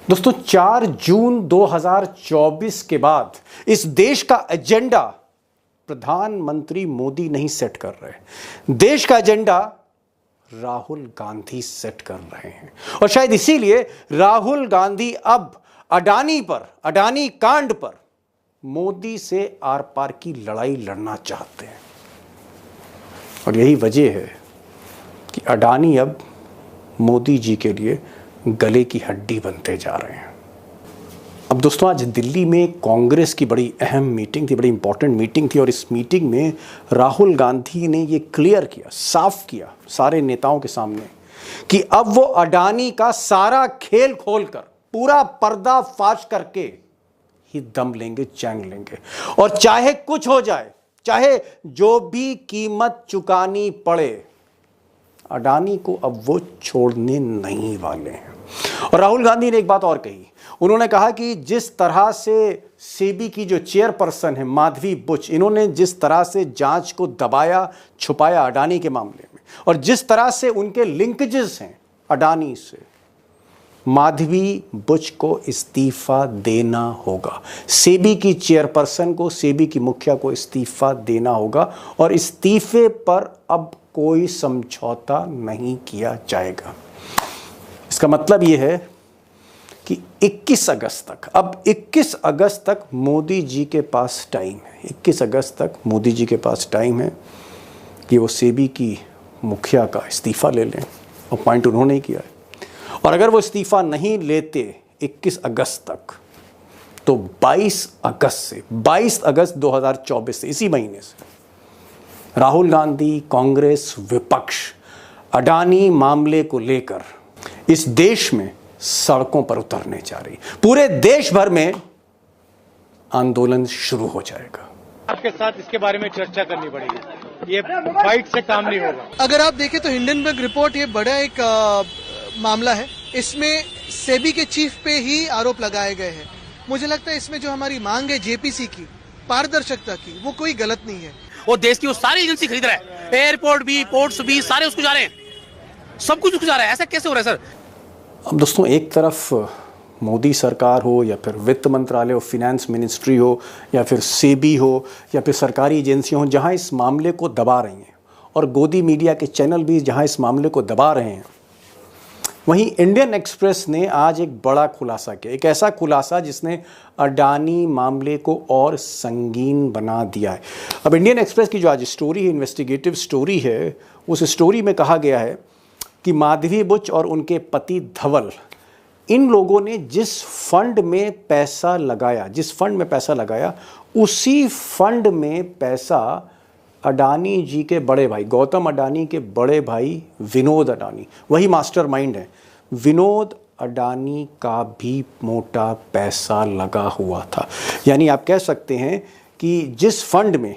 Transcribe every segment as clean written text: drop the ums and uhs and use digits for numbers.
दोस्तों 4 जून 2024 के बाद इस देश का एजेंडा प्रधानमंत्री मोदी नहीं सेट कर रहे। देश का एजेंडा राहुल गांधी सेट कर रहे हैं और शायद इसीलिए राहुल गांधी अब अडानी कांड पर मोदी से आर पार की लड़ाई लड़ना चाहते हैं। और यही वजह है कि अडानी अब मोदी जी के लिए गले की हड्डी बनते जा रहे हैं। अब दोस्तों आज दिल्ली में कांग्रेस की बड़ी अहम मीटिंग थी, बड़ी इंपॉर्टेंट मीटिंग थी और इस मीटिंग में राहुल गांधी ने ये क्लियर किया, साफ किया सारे नेताओं के सामने कि अब वो अडानी का सारा खेल खोलकर पूरा पर्दा फाश करके ही दम लेंगे, चैन लेंगे और चाहे कुछ हो जाए, चाहे जो भी कीमत चुकानी पड़े, अडानी को अब वो छोड़ने नहीं वाले हैं। और राहुल गांधी ने एक बात और कही, उन्होंने कहा कि जिस तरह से सेबी की जो चेयरपर्सन है माधवी बुच, इन्होंने जिस तरह से जांच को दबाया छुपाया अडानी के मामले में और जिस तरह से उनके लिंकेजेस हैं अडानी से, माधवी बुच को इस्तीफा देना होगा। सेबी की चेयरपर्सन को, सेबी की मुखिया को इस्तीफा देना होगा और इस्तीफे पर अब कोई समझौता नहीं किया जाएगा। इसका मतलब यह है कि 21 अगस्त तक, अब 21 अगस्त तक मोदी जी के पास टाइम है। 21 अगस्त तक मोदी जी के पास टाइम है कि वो सेबी की मुखिया का इस्तीफा ले लें, अपॉइंट उन्होंने ही किया है। और अगर वो इस्तीफा नहीं लेते 21 अगस्त तक, तो 22 अगस्त 2024 से, इसी महीने से राहुल गांधी, कांग्रेस, विपक्ष अडानी मामले को लेकर इस देश में सड़कों पर उतरने जा रही। पूरे देश भर में आंदोलन शुरू हो जाएगा। आपके साथ इसके बारे में चर्चा करनी पड़ेगी, ये फाइट से काम नहीं होगा। अगर आप देखें तो हिंडनबर्ग रिपोर्ट ये बड़ा एक मामला है। इसमें सेबी के चीफ पे ही आरोप लगाए गए हैं। मुझे लगता है इसमें जो हमारी मांग है जेपीसी की, पारदर्शिता की, वो कोई गलत नहीं है। वो देश की वो सारी एजेंसी खरीद रहा है, एयरपोर्ट भी, पोर्ट्स भी, सारे उसको जा रहे हैं, सब कुछ उसको जा रहा है। ऐसा कैसे हो रहा है सर? अब दोस्तों एक तरफ मोदी सरकार हो या फिर वित्त मंत्रालय हो, फिनेंस मिनिस्ट्री हो या फिर सेबी हो या फिर सरकारी एजेंसियां हो, जहां इस मामले को दबा रही हैं और गोदी मीडिया के चैनल भी जहां इस मामले को दबा रहे हैं, वहीं इंडियन एक्सप्रेस ने आज एक बड़ा खुलासा किया, एक ऐसा खुलासा जिसने अडानी मामले को और संगीन बना दिया है। अब इंडियन एक्सप्रेस की जो आज स्टोरी है, इन्वेस्टिगेटिव स्टोरी है, उस स्टोरी में कहा गया है कि माधवी बुच और उनके पति धवल, इन लोगों ने जिस फंड में पैसा लगाया, उसी फंड में पैसा अडानी जी के बड़े भाई, गौतम अडानी के बड़े भाई विनोद अडानी, वही मास्टरमाइंड है, विनोद अडानी का भी मोटा पैसा लगा हुआ था। यानी आप कह सकते हैं कि जिस फंड में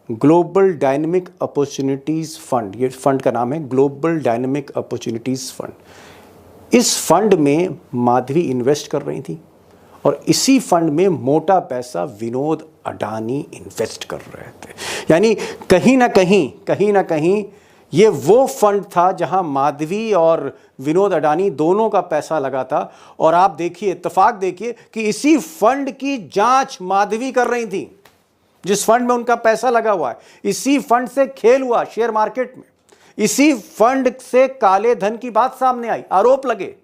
ग्लोबल डायनेमिक अपॉर्चुनिटीज़ फंड, ये फंड का नाम है ग्लोबल डायनेमिक अपॉर्चुनिटीज़ फंड, इस फंड में माधवी इन्वेस्ट कर रही थी और इसी फंड में मोटा पैसा विनोद अडानी इन्वेस्ट कर रहे थे। यानी कहीं ना कहीं ये वो फंड था जहां माधवी और विनोद अडानी दोनों का पैसा लगा था। और आप देखिए, इत्तेफाक देखिए कि इसी फंड की जांच माधवी कर रही थी, जिस फंड में उनका पैसा लगा हुआ है। इसी फंड से खेल हुआ शेयर मार्केट में, इसी फंड से काले धन की बात सामने आई, आरोप लगे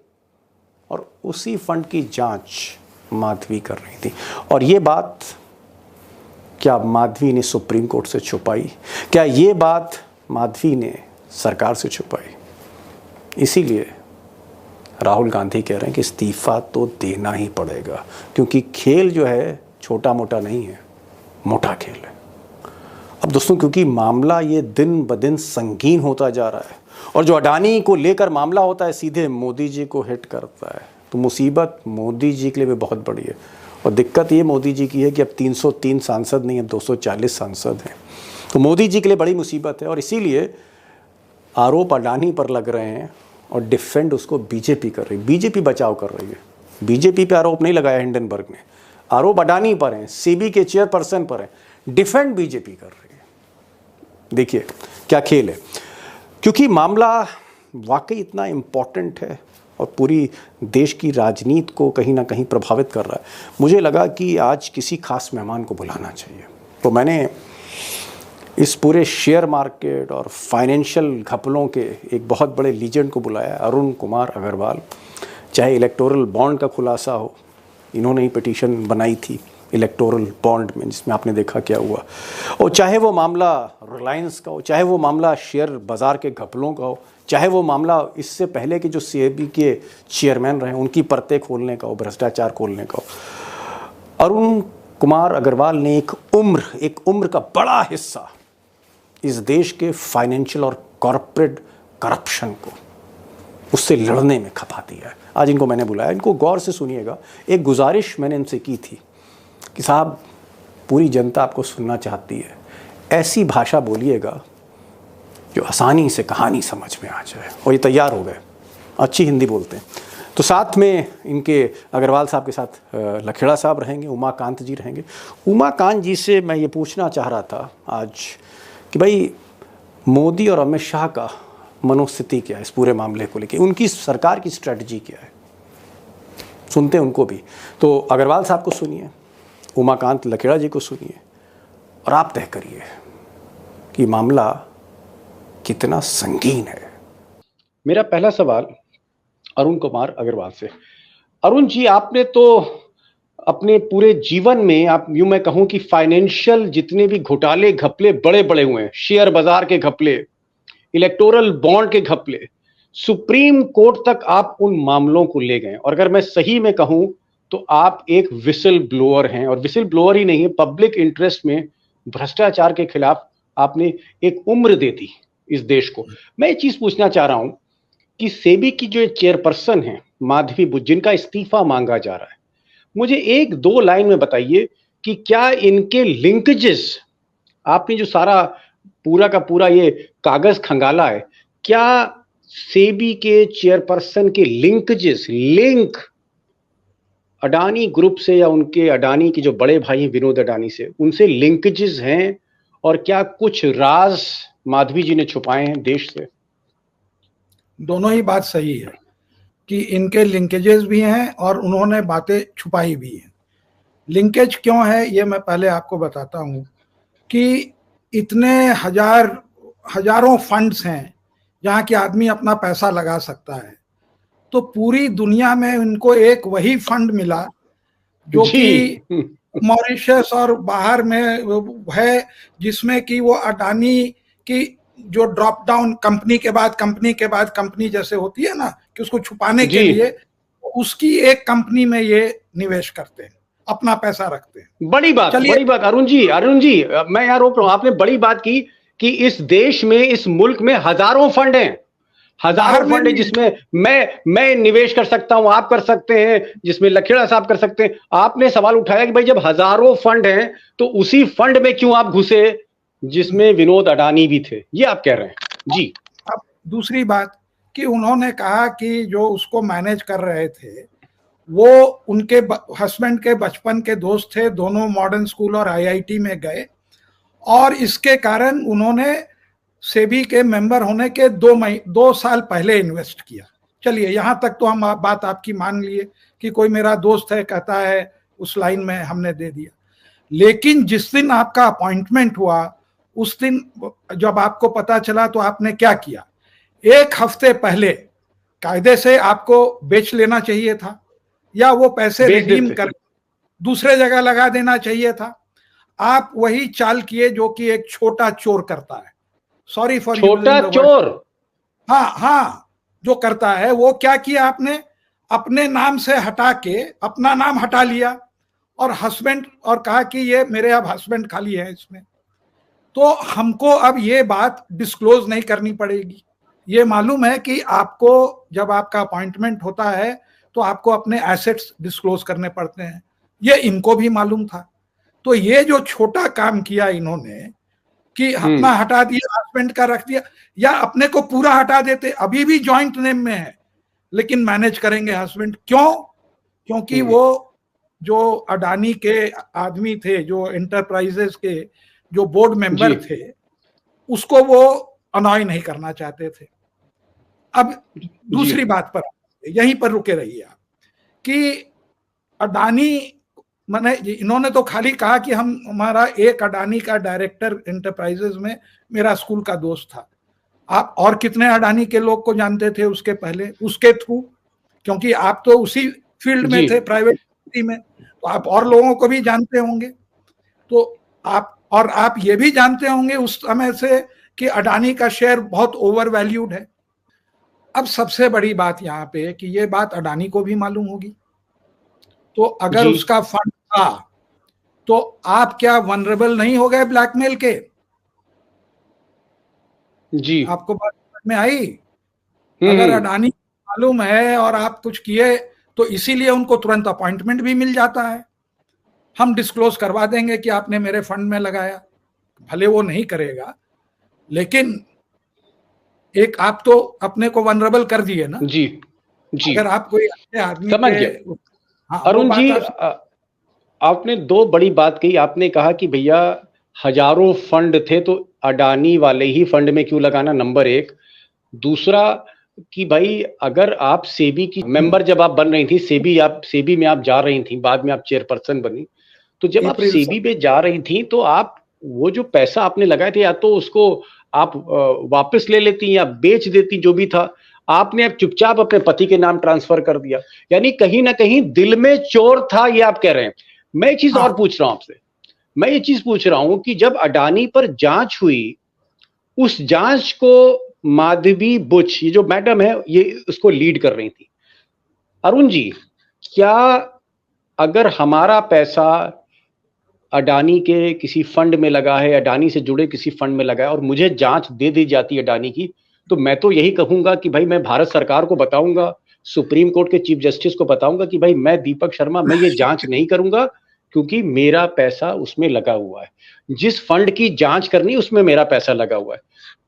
और उसी फंड की जांच माधवी कर रही थी। और ये बात क्या माधवी ने सुप्रीम कोर्ट से छुपाई? क्या ये बात माधवी ने सरकार से छुपाई? इसीलिए राहुल गांधी कह रहे हैं कि इस्तीफा तो देना ही पड़ेगा, क्योंकि खेल जो है छोटा मोटा नहीं है, मोटा खेल है। अब दोस्तों क्योंकि मामला ये दिन ब दिन संगीन होता जा रहा है और जो अडानी को लेकर मामला होता है सीधे मोदी जी को हिट करता है, तो मुसीबत मोदी जी के लिए भी बहुत बड़ी है। और दिक्कत ये मोदी जी की है कि अब 303 सांसद नहीं, अब 240 सांसद हैं, तो मोदी जी के लिए बड़ी मुसीबत है। और इसीलिए आरोप अडानी पर लग रहे हैं और डिफेंड उसको बीजेपी कर रही है, बीजेपी बचाव कर रही है। बीजेपी पे आरोप नहीं लगाया हिंडनबर्ग ने, आरोप अडानी पर हैं, सेबी के चेयरपर्सन पर हैं, डिफेंड बीजेपी कर रही है। देखिए क्या खेल है, क्योंकि मामला वाकई इतना इम्पॉर्टेंट है और पूरी देश की राजनीति को कहीं ना कहीं प्रभावित कर रहा है। मुझे लगा कि आज किसी खास मेहमान को बुलाना चाहिए, तो मैंने इस पूरे शेयर मार्केट और फाइनेंशियल घपलों के एक बहुत बड़े लीजेंड को बुलाया, अरुण कुमार अग्रवाल। चाहे इलेक्टोरल बॉन्ड का खुलासा हो, इन्होंने ही पिटीशन बनाई थी इलेक्टोरल बॉन्ड में, जिसमें आपने देखा क्या हुआ, और चाहे वो मामला रिलायंस का हो, चाहे वो मामला शेयर बाज़ार के घपलों का हो, चाहे वो मामला इससे पहले के जो सेबी के चेयरमैन रहे उनकी परतें खोलने का हो, भ्रष्टाचार खोलने का हो। अरुण कुमार अग्रवाल ने एक उम्र का बड़ा हिस्सा इस देश के फाइनेंशियल और कॉरपोरेट करप्शन को उससे लड़ने में खपा दिया है। आज इनको मैंने बुलाया, इनको गौर से सुनिएगा। एक गुजारिश मैंने इनसे की थी कि साहब, पूरी जनता आपको सुनना चाहती है, ऐसी भाषा बोलिएगा जो आसानी से कहानी समझ में आ जाए, और ये तैयार हो गए, अच्छी हिंदी बोलते हैं। तो साथ में इनके अग्रवाल साहब के साथ लखेड़ा साहब रहेंगे, उमाकांत जी रहेंगे। उमाकांत जी से मैं ये पूछना चाह रहा था आज कि भाई, मोदी और अमित शाह का मनोस्थिति क्या है इस पूरे मामले को लेकर, उनकी सरकार की स्ट्रेटजी क्या है, सुनते हैं उनको भी। तो अग्रवाल साहब को सुनिए, उमाकांत लखेड़ा जी को सुनिए, और आप तय करिए कि मामला कितना संगीन है। मेरा पहला सवाल अरुण कुमार अग्रवाल से। अरुण जी, आपने तो अपने पूरे जीवन में, आप यूं मैं कहूं कि फाइनेंशियल जितने भी घोटाले घपले बड़े बड़े हुए हैं, शेयर बाजार के घपले, इलेक्टोरल बॉन्ड के घपले, सुप्रीम कोर्ट तक आप उन मामलों को ले गए। और अगर मैं सही में कहूं तो आप एक विसल ब्लोअर हैं, और विसल ब्लोअर ही नहीं है, पब्लिक इंटरेस्ट में भ्रष्टाचार के खिलाफ आपने एक उम्र दे दी इस देश को। मैं एक चीज पूछना चाह रहा हूं कि सेबी की जो चेयरपर्सन है माधवी बुद्ध, जिनका इस्तीफा मांगा जा रहा है, मुझे एक दो लाइन में बताइए कि क्या इनके लिंकेजेस, आपने जो सारा पूरा का पूरा ये कागज खंगाला है, क्या सेबी के चेयरपर्सन के लिंक अडानी ग्रुप से या उनके अडानी के जो बड़े भाई हैं विनोद अडानी से, उनसे लिंकेजेस हैं, और क्या कुछ राज माधवी जी ने छुपाए हैं देश से? दोनों ही बात सही है कि इनके लिंकेजेस भी हैं और उन्होंने बातें छुपाई भी हैं। लिंकेज क्यों है ये मैं पहले आपको बताता हूं कि इतने हजारों फंड्स हैं जहां कि आदमी अपना पैसा लगा सकता है, तो पूरी दुनिया में इनको एक वही फंड मिला जो कि मॉरिशस और बाहर में है, जिसमें कि वो अडानी की जो ड्रॉप डाउन कंपनी के बाद कंपनी जैसे होती है ना, कि उसको छुपाने के लिए उसकी एक कंपनी में ये निवेश करते हैं, अपना पैसा रखते हैं। बड़ी बात अरुण जी, मैं यहाँ रोक रहा हूं, आपने बड़ी बात की कि इस देश में, इस मुल्क में हजारों फंड हैं, जिसमें मैं निवेश कर सकता हूं, आप कर सकते हैं, जिसमें लखेड़ा साहब कर सकते हैं। आपने सवाल उठाया कि भाई जब हजारों फंड हैं तो उसी फंड में क्यों आप घुसे जिसमें विनोद अडानी भी थे, ये आप कह रहे हैं जी। अब दूसरी बात कि उन्होंने कहा कि जो उसको मैनेज कर रहे थे वो उनके हस्बैंड के बचपन के दोस्त थे, दोनों मॉडर्न स्कूल और आईआईटी में गए, और इसके कारण उन्होंने सेबी के मेंबर होने के 2 साल पहले इन्वेस्ट किया। चलिए यहां तक तो हम बात आपकी मान लिए कि कोई मेरा दोस्त है कहता है, उस लाइन में हमने दे दिया। लेकिन जिस दिन आपका अपॉइंटमेंट हुआ, उस दिन जब आपको पता चला तो आपने क्या किया? 1 हफ्ते पहले कायदे से आपको बेच लेना चाहिए था, या वो पैसे रिडीम कर दूसरे जगह लगा देना चाहिए था। आप वही चाल किए जो कि एक छोटा चोर करता है। सॉरी फॉर छोटा चोर, हाँ, जो करता है वो क्या किया आपने? अपने नाम से हटा के अपना नाम हटा लिया और हस्बैंड, और कहा कि ये मेरे अब हस्बैंड खाली है इसमें। तो हमको अब ये बात डिस्क्लोज नहीं करनी पड़ेगी। ये मालूम है कि आपको जब आपका अपॉइंटमेंट होता है तो आपको अपने एसेट्स डिस्क्लोज करने पड़ते हैं, ये इनको भी मालूम था। तो ये जो छोटा काम किया इन्होंने कि अपना हटा दिया, हस्बैंड का रख दिया, या अपने को पूरा हटा देते, अभी भी जॉइंट नेम में है लेकिन मैनेज करेंगे हस्बैंड। क्यों? क्योंकि वो जो अडानी के आदमी थे, जो एंटरप्राइजेस के जो बोर्ड मेंबर थे, उसको वो अनॉय नहीं करना चाहते थे। अब दूसरी बात पर, यहीं पर रुके रहिए आप, कि अडानी मैंने, इन्होंने तो खाली कहा कि हमारा एक अडानी का डायरेक्टर एंटरप्राइजेज में मेरा स्कूल का दोस्त था। आप और कितने अडानी के लोग को जानते थे उसके पहले, उसके थ्रू, क्योंकि आप तो उसी फील्ड में थे, प्राइवेट में, तो आप और लोगों को भी जानते होंगे। तो आप ये भी जानते होंगे उस समय से कि अडानी का शेयर बहुत ओवर वैल्यूड है। अब सबसे बड़ी बात यहाँ पे कि ये बात अडानी को भी मालूम होगी, तो अगर उसका फंड था तो आप क्या वनरेबल नहीं हो गए ब्लैकमेल के? जी, आपको बात समझ में आई? अगर अडानी मालूम है और आप कुछ किए तो इसीलिए उनको तुरंत अपॉइंटमेंट भी मिल जाता है, हम डिस्क्लोज करवा देंगे कि आपने मेरे फंड में लगाया। भले वो नहीं करेगा, लेकिन एक आप तो अपने को वनरेबल कर दिए ना। जी जी, अगर आप कोई अच्छे आदमी समझ गया। हाँ, अरुण जी, आपने दो बड़ी बात कही। आपने कहा कि भैया हजारों फंड थे तो अडानी वाले ही फंड में क्यों लगाना, नंबर एक। दूसरा कि भाई अगर आप सेबी की मेंबर जब आप बन रही थी, सेबी में आप जा रही थी, बाद में आप चेयरपर्सन बनी, तो जब आप सेबी में जा रही थी तो आप वो जो पैसा आपने लगाए थे, या तो उसको आप वापस ले लेती या बेच देती, जो भी था, आपने अब चुपचाप अपने पति के नाम ट्रांसफर कर दिया। यानी कहीं ना कहीं दिल में चोर था, ये आप कह रहे हैं। मैं एक चीज और पूछ रहा हूं आपसे, मैं ये चीज पूछ रहा हूं कि जब अडानी पर जांच हुई, उस जांच को माधवी बुच, ये जो मैडम है, ये उसको लीड कर रही थी। अरुण जी, क्या अगर हमारा पैसा अडानी के किसी फंड में लगा है, अडानी से जुड़े किसी फंड में लगा है, और मुझे जांच दे दी जाती है अडानी की, तो मैं तो यही कहूंगा कि भाई मैं भारत सरकार को बताऊंगा, सुप्रीम कोर्ट के चीफ जस्टिस को बताऊंगा कि भाई मैं दीपक शर्मा, मैं ये जांच नहीं करूंगा क्योंकि मेरा पैसा उसमें लगा हुआ है। जिस फंड की जांच करनी उसमें मेरा पैसा लगा हुआ है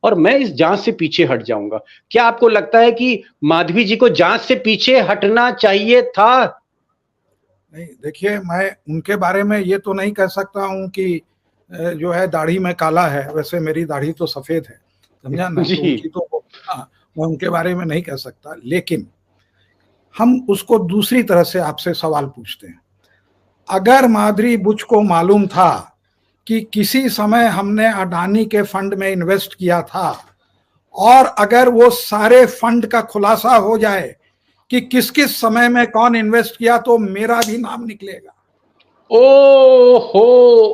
और मैं इस जांच से पीछे हट जाऊंगा। क्या आपको लगता है कि माधवी जी को जांच से पीछे हटना चाहिए था? नहीं, देखिए, मैं उनके बारे में ये तो नहीं कह सकता हूं कि जो है दाढ़ी में काला है, वैसे मेरी दाढ़ी तो सफेद है, समझा ना? तो मैं उनके बारे में नहीं कह सकता, लेकिन हम उसको दूसरी तरह से आपसे सवाल पूछते हैं। अगर माधवी बुच को मालूम था कि किसी समय हमने अडानी के फंड में इन्वेस्ट किया था, और अगर वो सारे फंड का खुलासा हो जाए कि किस किस समय में कौन इन्वेस्ट किया, तो मेरा भी नाम निकलेगा। ओहो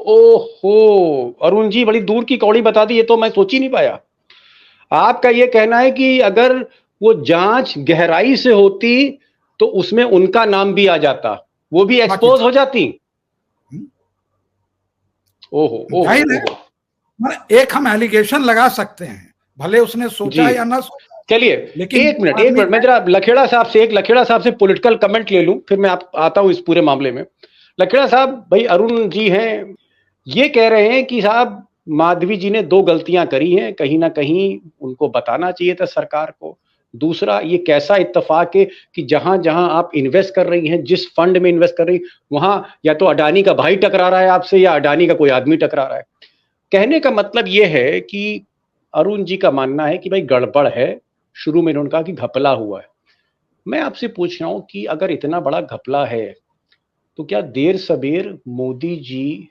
ओहो, अरुण जी बड़ी दूर की कौड़ी बता दी, ये तो मैं सोच ही नहीं पाया। आपका ये कहना है कि अगर वो जांच गहराई से होती तो उसमें उनका नाम भी आ जाता, वो भी एक्सपोज हो जाती। ओहो, एक हम एलिगेशन लगा सकते हैं, भले उसने सोचा या ना सोचा। चलिए एक मिनट मैं जरा लखेड़ा साहब से पॉलिटिकल कमेंट ले लूं, फिर मैं आता हूं इस पूरे मामले में। लखेड़ा साहब, भाई अरुण जी हैं, ये कह रहे हैं कि साहब माधवी जी ने दो गलतियां करी हैं, कहीं ना कहीं उनको बताना चाहिए था सरकार को। दूसरा, ये कैसा इत्तेफाक है कि जहां जहां आप इन्वेस्ट कर रही हैं, जिस फंड में इन्वेस्ट कर रही, वहां या तो अडानी का भाई टकरा रहा है आपसे या अडानी का कोई आदमी टकरा रहा है। कहने का मतलब ये है कि अरुण जी का मानना है कि भाई गड़बड़ है। शुरू में उन्होंने कहा कि घपला हुआ है। मैं आपसे पूछ रहा हूं कि अगर इतना बड़ा घपला है तो क्या देर सबेर मोदी जी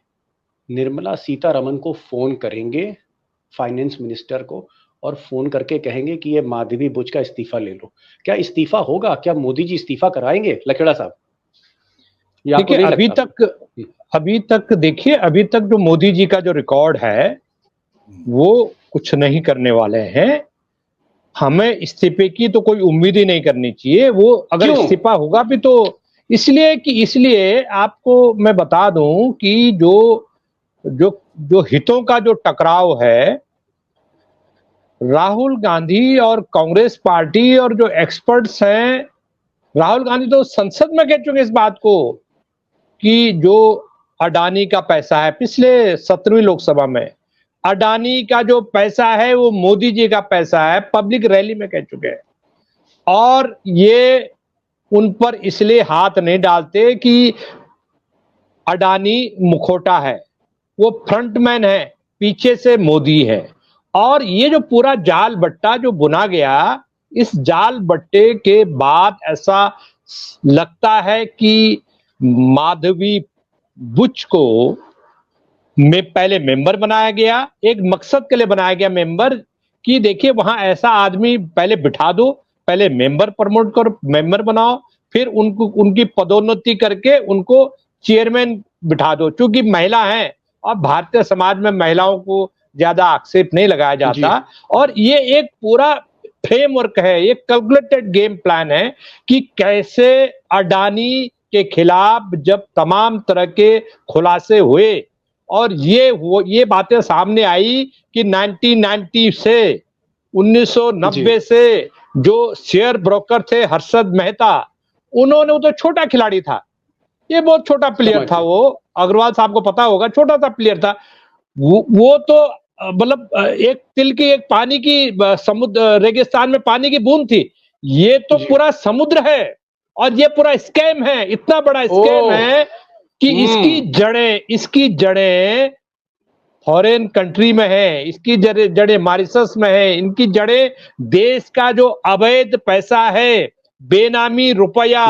निर्मला सीतारमण को फोन करेंगे, फाइनेंस मिनिस्टर को, और फोन करके कहेंगे कि ये माधवी बुच का इस्तीफा ले लो? क्या इस्तीफा होगा? क्या मोदी जी इस्तीफा कराएंगे लखेड़ा साहब? देखिए, अभी तक देखिए, अभी तक जो मोदी जी का जो रिकॉर्ड है वो कुछ नहीं करने वाले हैं। हमें इस्तीफे की तो कोई उम्मीद ही नहीं करनी चाहिए। वो अगर इस्तीफा होगा भी तो इसलिए आपको मैं बता दूं कि जो हितों का जो टकराव है, राहुल गांधी और कांग्रेस पार्टी और जो एक्सपर्ट्स हैं, राहुल गांधी तो संसद में कह चुके इस बात को कि जो अडानी का पैसा है, पिछले 17वीं लोकसभा में अडानी का जो पैसा है वो मोदी जी का पैसा है, पब्लिक रैली में कह चुके हैं। और ये उन पर इसलिए हाथ नहीं डालते कि अडानी मुखौटा है, वो फ्रंटमैन है, पीछे से मोदी है। और ये जो पूरा जाल बट्टा जो बुना गया, इस जाल बट्टे के बाद ऐसा लगता है कि माधवी बुच को में पहले मेंबर बनाया गया, एक मकसद के लिए बनाया गया मेंबर, कि देखिए वहां ऐसा आदमी पहले बिठा दो, पहले मेंबर प्रमोट करो, मेंबर बनाओ, फिर उनको उनकी पदोन्नति करके उनको चेयरमैन बिठा दो। चूंकि महिला हैं और भारतीय समाज में महिलाओं को ज्यादा आक्षेप नहीं लगाया जाता, और ये एक पूरा फ्रेमवर्क है, एक कैलकुलेटेड गेम प्लान है कि कैसे अडानी के खिलाफ जब तमाम तरह के खुलासे हुए और ये बातें सामने आई कि 1990 से 1990 से जो शेयर ब्रोकर थे हर्षद मेहता, उन्होंने, वो तो छोटा खिलाड़ी था, ये बहुत छोटा प्लेयर था, वो अग्रवाल साहब को पता होगा, छोटा सा प्लेयर था वो तो मतलब एक तिल की, एक पानी की समुद्र रेगिस्तान में पानी की बूंद थी, ये तो पूरा समुद्र है और ये पूरा स्कैम है, इतना बड़ा स्कैम है कि इसकी जड़ें फॉरेन कंट्री में है, इसकी जड़ें मॉरिशस में है, इनकी जड़ें देश का जो अवैध पैसा है, बेनामी रुपया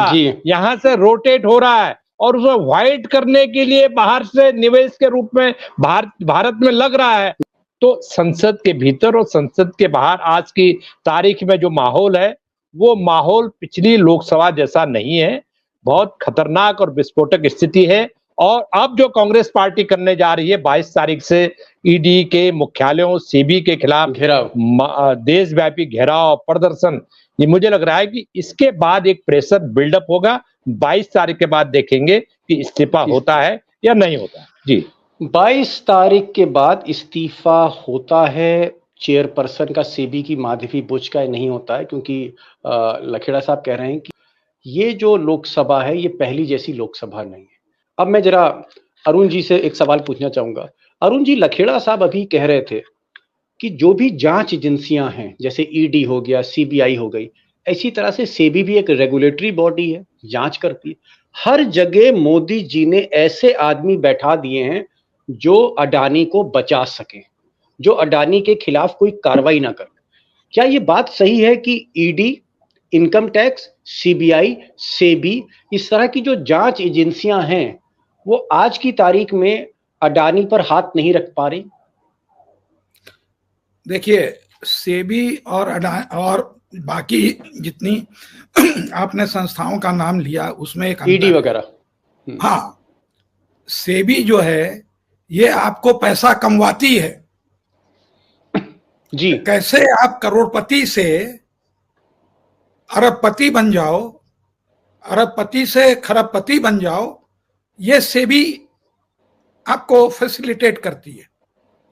यहां से रोटेट हो रहा है और उसे व्हाइट करने के लिए बाहर से निवेश के रूप में भारत में लग रहा है। तो संसद के भीतर और संसद के बाहर आज की तारीख में जो माहौल है, वो माहौल पिछली लोकसभा जैसा नहीं है, बहुत खतरनाक और विस्फोटक स्थिति है। और अब जो कांग्रेस पार्टी करने जा रही है 22 तारीख से ईडी के मुख्यालयों, सेबी के खिलाफ देशव्यापी घेराव, प्रदर्शन, ये मुझे लग रहा है कि इसके बाद एक प्रेशर बिल्डअप होगा। 22 तारीख के बाद देखेंगे कि इस्तीफा होता है या नहीं होता है। जी, 22 तारीख के बाद इस्तीफा होता है चेयरपर्सन का सेबी की माधवी बुच का नहीं होता है, क्योंकि लखेड़ा साहब कह रहे हैं कि ये जो लोकसभा है ये पहली जैसी लोकसभा नहीं है। अब मैं जरा अरुण जी से एक सवाल पूछना चाहूंगा। अरुण जी, लखेड़ा साहब अभी कह रहे थे कि जो भी जांच एजेंसियां हैं, जैसे ईडी हो गया, सीबीआई हो गई, इसी तरह से सेबी भी एक रेगुलेटरी बॉडी है, जांच करती है। हर जगह मोदी जी ने ऐसे आदमी बैठा दिए हैं जो अडानी को बचा सके, जो अडानी के खिलाफ कोई कार्रवाई ना करे। क्या ये बात सही है कि ED, income tax, CBI, SEBI, इस तरह की जो जांच एजेंसियां हैं वो आज की तारीख में अडानी पर हाथ नहीं रख पा रही? देखिए, सेबी और बाकी जितनी आपने संस्थाओं का नाम लिया उसमें एक ईडी वगैरह, हाँ, सेबी जो है ये आपको पैसा कमवाती है जी। कैसे आप करोड़पति से अरबपति बन जाओ, अरबपति से खरबपति बन जाओ, ये सेबी आपको फैसिलिटेट करती है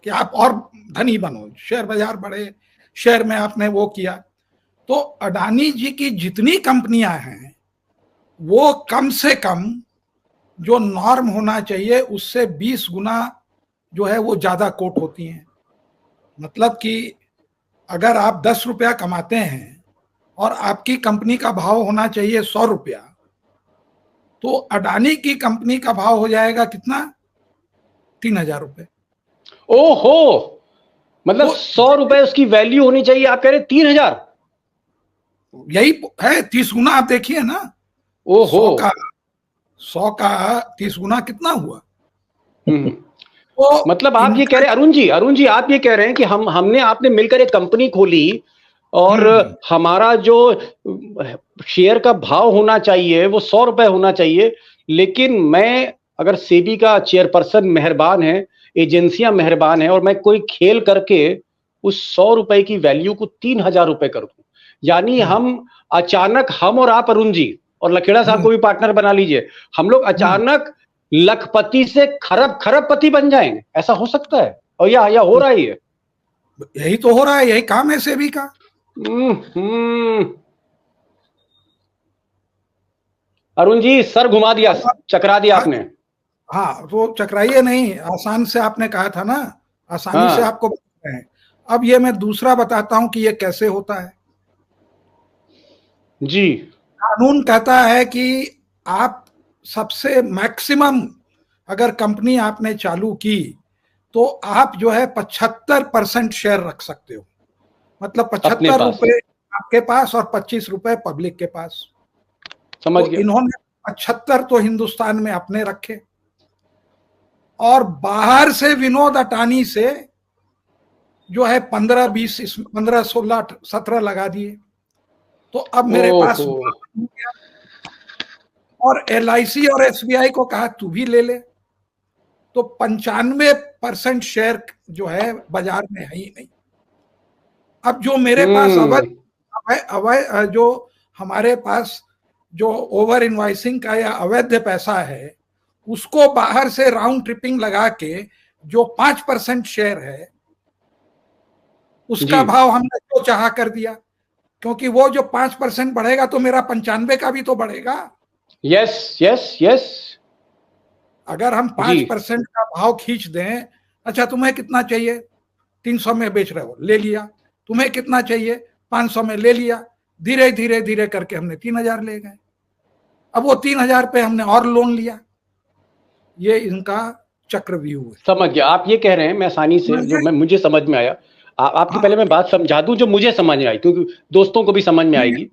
कि आप और धनी बनो, शेयर बाजार बढ़े, शेयर में आपने वो किया। तो अडानी जी की जितनी कंपनियां हैं वो कम से कम जो नॉर्म होना चाहिए उससे 20 गुना जो है वो ज्यादा कोट होती हैं। मतलब कि अगर आप 10 रुपया कमाते हैं और आपकी कंपनी का भाव होना चाहिए 100 रुपया, तो अडानी की कंपनी का भाव हो जाएगा कितना? 3000 रुपए। ओहो, मतलब 100 रुपए उसकी वैल्यू होनी चाहिए, आप कह रहे 3000? यही है, 30 गुना। आप देखिए ना, ओहो, 100 का 30 गुना कितना हुआ? तो मतलब आप ये कह रहे हैं अरुण जी आप ये कह रहे हैं कि आपने मिलकर एक कंपनी खोली और हमारा जो शेयर का भाव होना चाहिए वो 100 रुपए होना चाहिए, लेकिन मैं अगर सेबी का चेयरपर्सन मेहरबान है, एजेंसियां मेहरबान है, और मैं कोई खेल करके उस 100 रुपए की वैल्यू को 3000 रुपए कर दूं, यानी हम अचानक, हम और आप अरुण जी और लखेड़ा साहब को भी पार्टनर बना लीजिए, हम लोग अचानक लखपति से खरबपति बन जाएंगे। ऐसा हो सकता है? और या हो रहा है? यही तो हो रहा है, यही काम है सेबी का। अरुण जी, सर घुमा दिया, चकरा दिया आपने। हाँ, तो चकराइए नहीं, आसान से आपने कहा था ना, आसानी से आपको बता रहे हैं। अब ये मैं दूसरा बताता हूं कि ये कैसे होता है। जी, कानून कहता है कि आप सबसे मैक्सिमम अगर कंपनी आपने चालू की तो आप जो है 75% शेयर रख सकते हो। मतलब 75 रुपए आपके पास और 25 रुपए पब्लिक के पास। समझ तो गया। इन्होंने 75 तो हिंदुस्तान में अपने रखे और बाहर से विनोद अटानी से जो है 15, 20, 15, 16, 17 लगा दिए। तो अब मेरे पास ओहो। और LIC और SBI को कहा तू भी ले ले। तो 95% शेयर जो है बाजार में है ही नहीं। अब जो मेरे पास अवैध जो हमारे पास जो ओवर इनवाइसिंग का या अवैध पैसा है, उसको बाहर से राउंड ट्रिपिंग लगा के जो 5% शेयर है उसका भाव हमने जो चाहा कर दिया, क्योंकि वो जो 5% बढ़ेगा तो मेरा 95 का भी तो बढ़ेगा। Yes yes yes. अगर हम 5% का भाव खींच दें, अच्छा तुम्हें कितना चाहिए, 300 में बेच रहे हो, ले लिया। तुम्हें कितना चाहिए, 500 में ले लिया। धीरे धीरे धीरे करके हमने 3000 ले गए। अब वो 3000 पे हमने और लोन लिया। ये इनका चक्रव्यूह है। समझ गया। आप ये कह रहे हैं, मैं आसानी से जो मुझे समझ में आया, आपकी पहले मैं बात समझा दूं जो मुझे समझ में आई, क्योंकि दोस्तों को भी समझ में आएगी।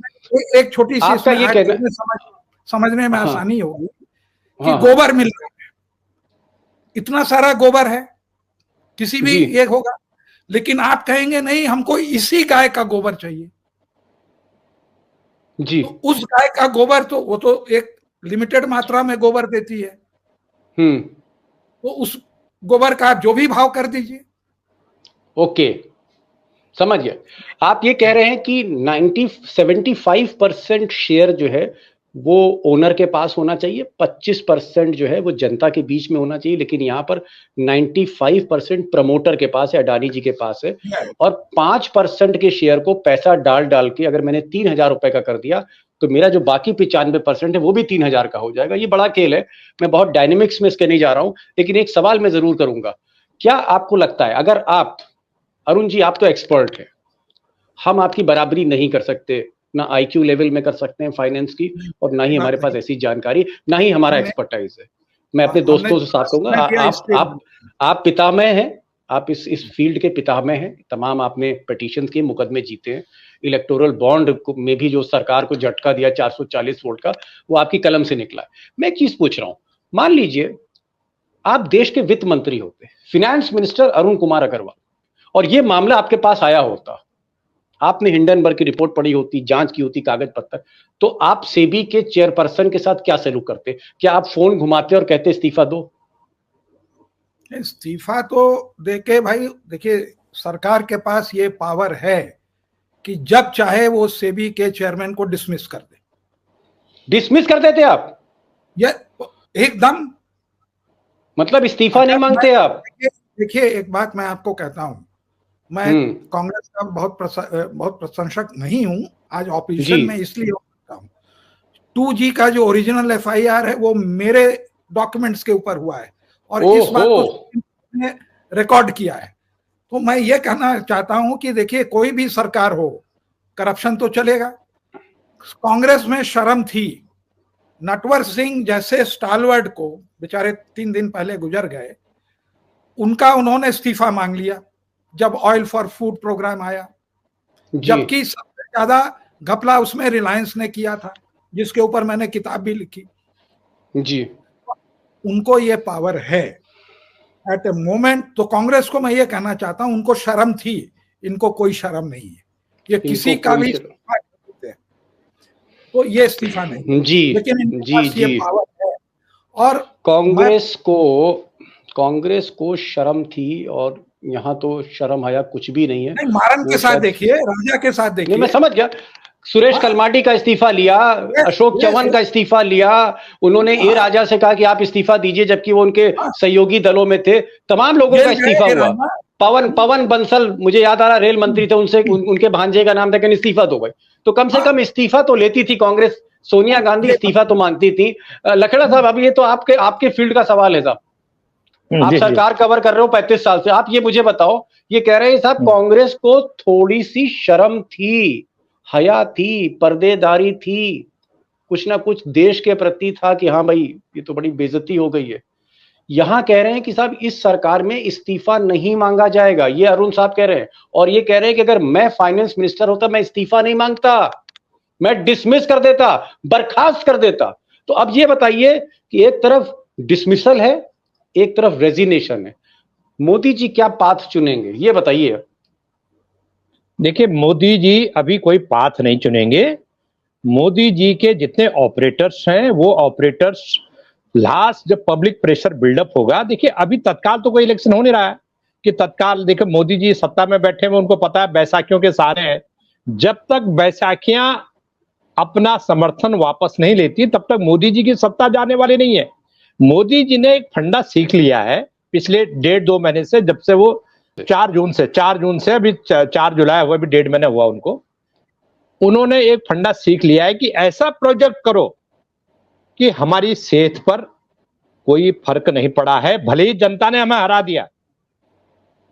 एक छोटी सी आपका ये कहना समझने में आसानी होगी कि गोबर मिल रहा है, इतना सारा गोबर है, किसी भी एक होगा, लेकिन आप कहेंगे नहीं हमको इसी गाय का गोबर चाहिए जी। तो उस गाय का गोबर तो वो तो एक लिमिटेड मात्रा में गोबर देती है, तो उस गोबर का आप जो भी भाव कर दीजिए। ओके, समझ गया। आप ये कह रहे हैं कि 75% शेयर जो है वो ओनर के पास होना चाहिए, 25% जो है वो जनता के बीच में होना चाहिए, लेकिन यहाँ पर 95% प्रमोटर के पास है, अडानी जी के पास है, और 5% के शेयर को पैसा डाल डाल के अगर मैंने 3000 रुपए का कर दिया तो मेरा जो बाकी 95% है वो भी 3000 का हो जाएगा। ये बड़ा खेल है, मैं बहुत डायनेमिक्स में इसके नहीं जा रहा हूं, लेकिन एक सवाल मैं जरूर करूंगा। क्या आपको लगता है, अगर आप, अरुण जी आप तो एक्सपर्ट हैं, हम आपकी बराबरी नहीं कर सकते, ना IQ लेवल में कर सकते हैं फाइनेंस की, और ना ही हमारे पास ऐसी जानकारी, ना ही हमारा एक्सपर्टाइज है। मैं अपने दोस्तों से साथ कहूंगा, आप पितामह हैं, आप इस फील्ड के पितामह हैं। तमाम आपने पिटीशन के मुकदमे जीते हैं, इलेक्टोरल बॉन्ड में भी जो सरकार को झटका दिया 440 वोट का, वो आपकी कलम से निकला है। मैं एक चीज पूछ रहा हूं, मान लीजिए आप देश के वित्त मंत्री होते, फिनेंस मिनिस्टर अरुण कुमार अग्रवाल, और ये मामला आपके पास आया होता, आपने हिंडनबर्ग की रिपोर्ट पढ़ी होती, जांच की होती, कागज पत्तर, तो आप सेबी के चेयरपर्सन के साथ क्या सलूक करते? क्या आप फोन घुमाते और कहते इस्तीफा दो? इस्तीफा तो देके भाई, देखिए सरकार के पास ये पावर है कि जब चाहे वो सेबी के चेयरमैन को डिसमिस कर दे। डिसमिस कर देते आप? ये एकदम, मतलब इस्तीफा नहीं मांगते आप? देखिए एक बात मैं आपको कहता हूं, मैं कांग्रेस का बहुत प्रशंसक नहीं हूं, आज ऑपोजिशन में इसलिए होता हूं। 2G का जो ओरिजिनल FIR है वो मेरे डॉक्यूमेंट्स के ऊपर हुआ है और इस बात को ने रिकॉर्ड किया है। तो मैं ये कहना चाहता हूं कि देखिए कोई भी सरकार हो, करप्शन तो चलेगा। कांग्रेस में शर्म थी, नटवर सिंह जैसे स्टालवर्ड को बेचारे 3 दिन पहले गुजर गए, उनका उन्होंने इस्तीफा मांग लिया जब ऑयल फॉर फूड प्रोग्राम आया, जबकि सबसे ज्यादा घपला उसमें रिलायंस ने किया था, जिसके ऊपर मैंने किताब भी लिखी जी। उनको ये पावर है एट ए मोमेंट। तो कांग्रेस को मैं ये कहना चाहता हूं, उनको शर्म थी, इनको कोई शर्म नहीं है, ये किसी का भी इस्तीफा देते हैं, तो ये इस्तीफा नहीं जी, लेकिन इनके पास ये पावर है। और कांग्रेस को शर्म थी, और यहाँ तो शर्म हया कुछ भी नहीं है। नहीं, मारन के साथ देखिए, राजा के साथ देखिए। मैं समझ गया, सुरेश कलमाडी का इस्तीफा लिया, अशोक चौहान का इस्तीफा लिया, उन्होंने ए राजा से कहा कि आप इस्तीफा दीजिए, जबकि वो उनके सहयोगी दलों में थे, तमाम लोगों का इस्तीफा हुआ। पवन बंसल, मुझे याद आ रहा, रेल मंत्री थे, उनसे उनके भांजे का नाम था कि इस्तीफा दो भाई। तो कम से कम इस्तीफा तो लेती थी कांग्रेस, सोनिया गांधी इस्तीफा तो मांगती थी। लखड़ा साहब, अभी ये तो आपके फील्ड का सवाल है साहब, आप सरकार कवर कर रहे हो 35 साल से, आप ये मुझे बताओ, ये कह रहे हैं साहब कांग्रेस को थोड़ी सी शर्म थी, हया थी, पर्देदारी थी, कुछ ना कुछ देश के प्रति था कि हाँ भाई ये तो बड़ी बेइज्जती हो गई है, यहां कह रहे हैं कि साहब इस सरकार में इस्तीफा नहीं मांगा जाएगा, ये अरुण साहब कह रहे हैं। और ये कह रहे हैं कि अगर मैं फाइनेंस मिनिस्टर होता मैं इस्तीफा नहीं मांगता, मैं डिसमिस कर देता, बर्खास्त कर देता। तो अब ये बताइए कि एक तरफ डिसमिसल है, एक तरफ रेजिग्नेशन है, मोदी जी क्या पाथ चुनेंगे, ये बताइए। देखिए, मोदी जी अभी कोई पाथ नहीं चुनेंगे। मोदी जी के जितने ऑपरेटर्स हैं वो ऑपरेटर्स लास्ट जब पब्लिक प्रेशर बिल्डअप होगा, देखिए अभी तत्काल तो कोई इलेक्शन हो नहीं रहा है कि तत्काल, देखिए मोदी जी सत्ता में बैठे हुए, उनको पता है बैसाखियों के सहारे हैं। जब तक बैसाखियां अपना समर्थन वापस नहीं लेती तब तक मोदी जी की सत्ता जाने वाली नहीं है। मोदी जी ने एक फंडा सीख लिया है पिछले 1.5-2 महीने से, जब से वो 4 जून से अभी 4 जुलाई हुआ, अभी 1.5 महीना हुआ उनको। उन्होंने एक फंडा सीख लिया है कि ऐसा प्रोजेक्ट करो कि हमारी सेहत पर कोई फर्क नहीं पड़ा है, भले ही जनता ने हमें हरा दिया।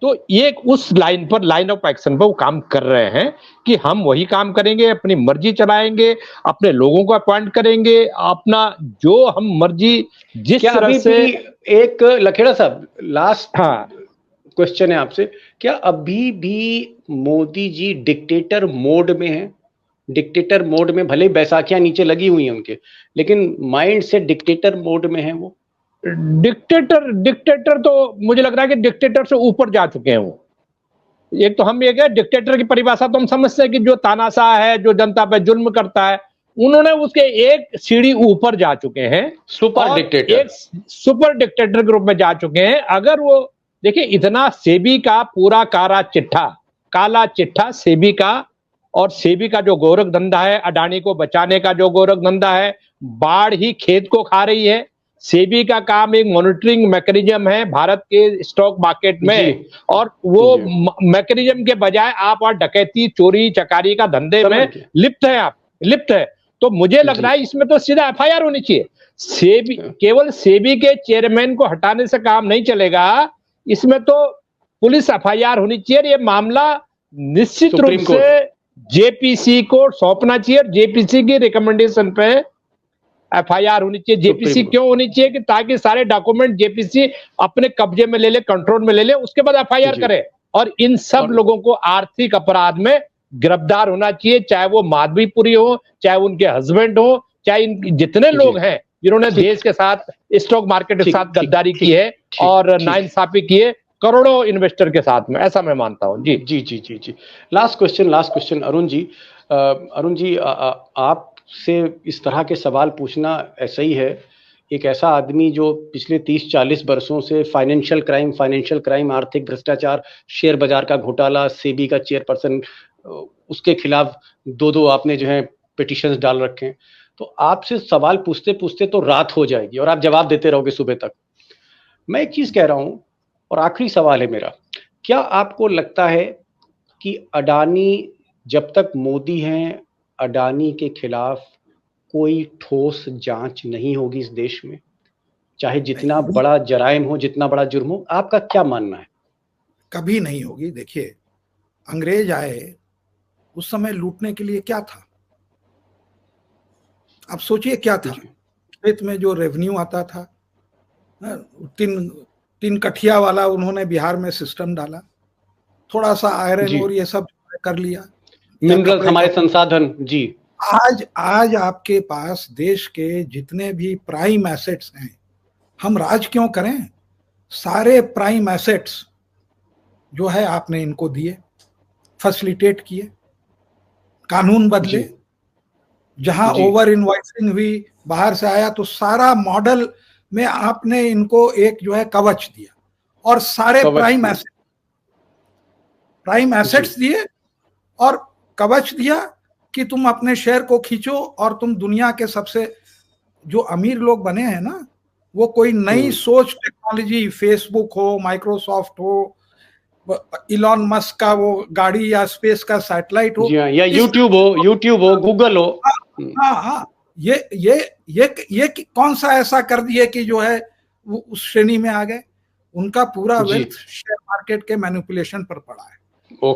तो ये उस लाइन ऑफ एक्शन पर वो काम कर रहे हैं कि हम वही काम करेंगे, अपनी मर्जी चलाएंगे, अपने लोगों को अपॉइंट करेंगे, अपना जो हम मर्जी जिस तरह से। एक लखेड़ा साहब, लास्ट क्वेश्चन है आपसे, क्या अभी भी मोदी जी डिक्टेटर मोड में है? डिक्टेटर मोड में, भले बैसाखियां नीचे लगी हुई हैं उनके, लेकिन माइंड से डिक्टेटर मोड में है वो। डिक्टेटर तो मुझे लग रहा है कि डिक्टेटर से ऊपर जा चुके हैं वो। एक तो हम ये कह, डिक्टेटर की परिभाषा तो हम समझते हैं कि जो तानाशाह है, जो जनता पे जुल्म करता है, उन्होंने उसके एक सीढ़ी ऊपर जा चुके हैं, सुपर डिक्टेटर, एक सुपर डिक्टेटर ग्रुप में जा चुके हैं। अगर वो देखिए, इतना सेबी का पूरा काला चिट्ठा सेबी का, और सेबी का जो गोरख धंधा है, अडानी को बचाने का जो गोरख धंधा है, बाढ़ ही खेत को खा रही है। सेबी का काम एक मॉनिटरिंग मैकेनिज्म है भारत के स्टॉक मार्केट में, और वो मैकेनिज्म के बजाय आप और डकैती, चोरी चकारी का धंधे में लिप्त है। तो मुझे लग रहा है इसमें तो सीधा एफआईआर होनी चाहिए। सेबी, केवल सेबी के चेयरमैन को हटाने से काम नहीं चलेगा, इसमें तो पुलिस एफआईआर होनी चाहिए। ये मामला निश्चित रूप से जेपीसी को सौंपना चाहिए, जेपीसी की रिकमेंडेशन पे एफआईआर होनी चाहिए। जेपीसी क्यों होनी चाहिए? कि ताकि सारे डॉक्यूमेंट जेपीसी अपने कब्जे में ले ले, कंट्रोल में ले ले, उसके बाद एफआईआर करे। और इन सब लोगों को आर्थिक अपराध में गिरफ्तार होना चाहिए, चाहे वो माधवीपुरी हो, चाहे उनके हस्बैंड हो, चाहे इन जितने लोग हैं जिन्होंने देश के साथ, स्टॉक मार्केट के साथ गद्दारी की है और नाइंसाफी की है करोड़ों इन्वेस्टर के साथ में, ऐसा मैं मानता हूं। जी जी जी जी जी। लास्ट क्वेश्चन अरुण जी, आपसे इस तरह के सवाल पूछना ऐसा ही है। एक ऐसा आदमी जो पिछले 30-40 वर्षों से फाइनेंशियल क्राइम, आर्थिक भ्रष्टाचार, शेयर बाजार का घोटाला, सेबी का चेयरपर्सन, उसके खिलाफ 2 आपने जो है पिटिशंस डाल रखे हैं। तो आपसे सवाल पूछते पूछते तो रात हो जाएगी और आप जवाब देते रहोगे सुबह तक। मैं एक चीज कह रहा हूं, और आखिरी सवाल है मेरा, क्या आपको लगता है कि अडानी, जब तक मोदी हैं, अडानी के खिलाफ कोई ठोस जांच नहीं होगी इस देश में, चाहे जितना बड़ा जराइम हो, जितना बड़ा जुर्म हो? आपका क्या मानना है? कभी नहीं होगी। देखिए, अंग्रेज आए उस समय लूटने के लिए क्या था? आप सोचिए क्या था। खेत में जो रेवेन्यू आता था, तीन कठिया वाला उन्होंने बिहार में सिस्टम डाला, थोड़ा सा आयरन और ये सब कर लिया, मिनरल, हमारे संसाधन। जी, आज आपके पास देश के जितने भी प्राइम एसेट्स हैं, हम राज क्यों करें? सारे प्राइम एसेट्स जो है आपने इनको दिए, फैसिलिटेट किए, कानून बदले, जहां ओवर इनवॉइसिंग हुई, बाहर से आया, तो सारा मॉडल में आपने इनको एक जो है कवच दिया, और सारे प्राइम एसेट्स दिए और कवच दिया कि तुम अपने शेयर को खींचो और तुम दुनिया के सबसे जो अमीर लोग बने हैं ना, वो कोई नई सोच, टेक्नोलॉजी, फेसबुक हो, माइक्रोसॉफ्ट हो, इलॉन मस्क का वो गाड़ी या स्पेस का सैटेलाइट हो, या यूट्यूब हो, गूगल हो। हाँ, ये कौन सा ऐसा कर दिए कि जो है वो उस श्रेणी में आ गए? उनका पूरा वेल्थ शेयर मार्केट के मैनिपुलेशन पर पड़ा है।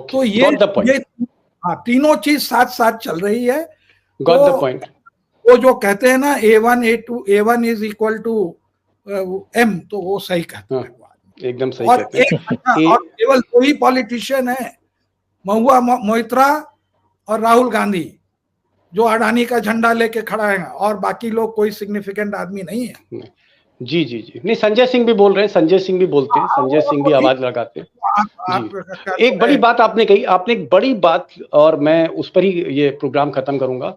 तो ये तीनों चीज साथ साथ चल रही है। Got the point. वो जो कहते हैं ना A1 is equal to M, तो वो सही कहता है वो आदमी। एकदम सही और कहते हैं। और केवल दो ही पॉलिटिशियन है, महुआ मोइत्रा और राहुल गांधी, जो अडानी का झंडा लेके खड़ा है, और बाकी लोग कोई सिग्निफिकेंट आदमी नहीं है। जी जी जी, नहीं संजय सिंह भी बोल रहे हैं, संजय सिंह भी बोलते हैं, संजय सिंह भी आवाज लगाते हैं। जी, एक बड़ी बात आपने कही, आपने एक बड़ी बात, और मैं उस पर ही ये प्रोग्राम खत्म करूंगा।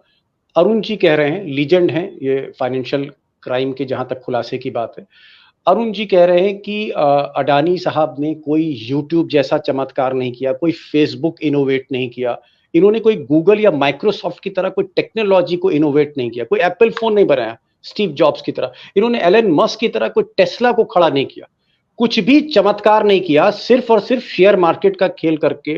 अरुण जी कह रहे हैं, लीजेंड हैं ये फाइनेंशियल क्राइम के, जहां तक खुलासे की बात है, अरुण जी कह रहे हैं कि अडानी साहब ने कोई यूट्यूब जैसा चमत्कार नहीं किया, कोई फेसबुक इनोवेट नहीं किया, इन्होंने कोई गूगल या माइक्रोसॉफ्ट की तरह कोई टेक्नोलॉजी को इनोवेट नहीं किया, कोई एप्पल फोन नहीं बनाया स्टीव जॉब्स की तरह, इन्होंने एलन मस्क की तरह कोई टेस्ला को खड़ा नहीं किया, कुछ भी चमत्कार नहीं किया, सिर्फ और सिर्फ शेयर मार्केट का खेल करके,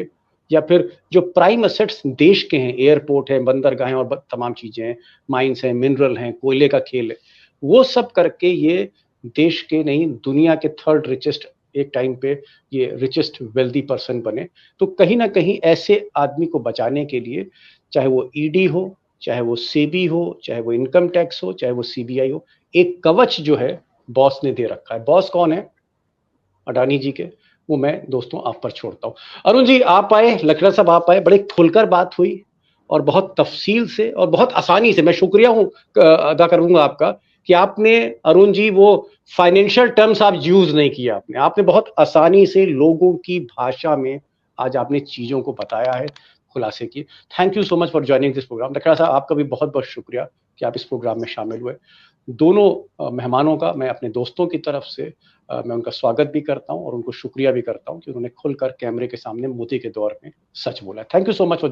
या फिर जो प्राइम एसेट्स देश के हैं, एयरपोर्ट है, बंदरगाहें और तमाम चीजें हैं, माइंस हैं, मिनरल हैं, कोयले का खेल है, वो सब करके ये देश के नहीं दुनिया के थर्ड रिचेस्ट, एक टाइम पे ये रिचेस्ट वेल्दी पर्सन बने। तो कहीं ना कहीं ऐसे आदमी को बचाने के लिए, चाहे वो ईडी हो, चाहे वो सेबी हो, चाहे वो इनकम टैक्स हो, चाहे वो सीबीआई हो, एक कवच जो है बॉस ने दे रखा है। बॉस कौन है? अडानी जी के, वो मैं दोस्तों आप पर छोड़ता हूँ। अरुण जी आप आए, लखड़ा साहब आप आए, बड़े खुलकर बात हुई और बहुत तफसील से और बहुत आसानी से, मैं शुक्रिया हूँ अदा करूंगा आपका कि आपने, अरुण जी, वो फाइनेंशियल टर्म्स आप यूज नहीं किया, आपने बहुत आसानी से लोगों की भाषा में आज आपने चीजों को बताया है, खुलासे की। Thank you so much for joining this programme. Lakhra साहब आपका भी बहुत बहुत शुक्रिया कि आप इस प्रोग्राम में शामिल हुए। दोनों मेहमानों का मैं अपने दोस्तों की तरफ से मैं उनका स्वागत भी करता हूं और उनको शुक्रिया भी करता हूं कि उन्होंने खुलकर कैमरे के सामने मोदी के दौर में सच बोला। Thank you so much for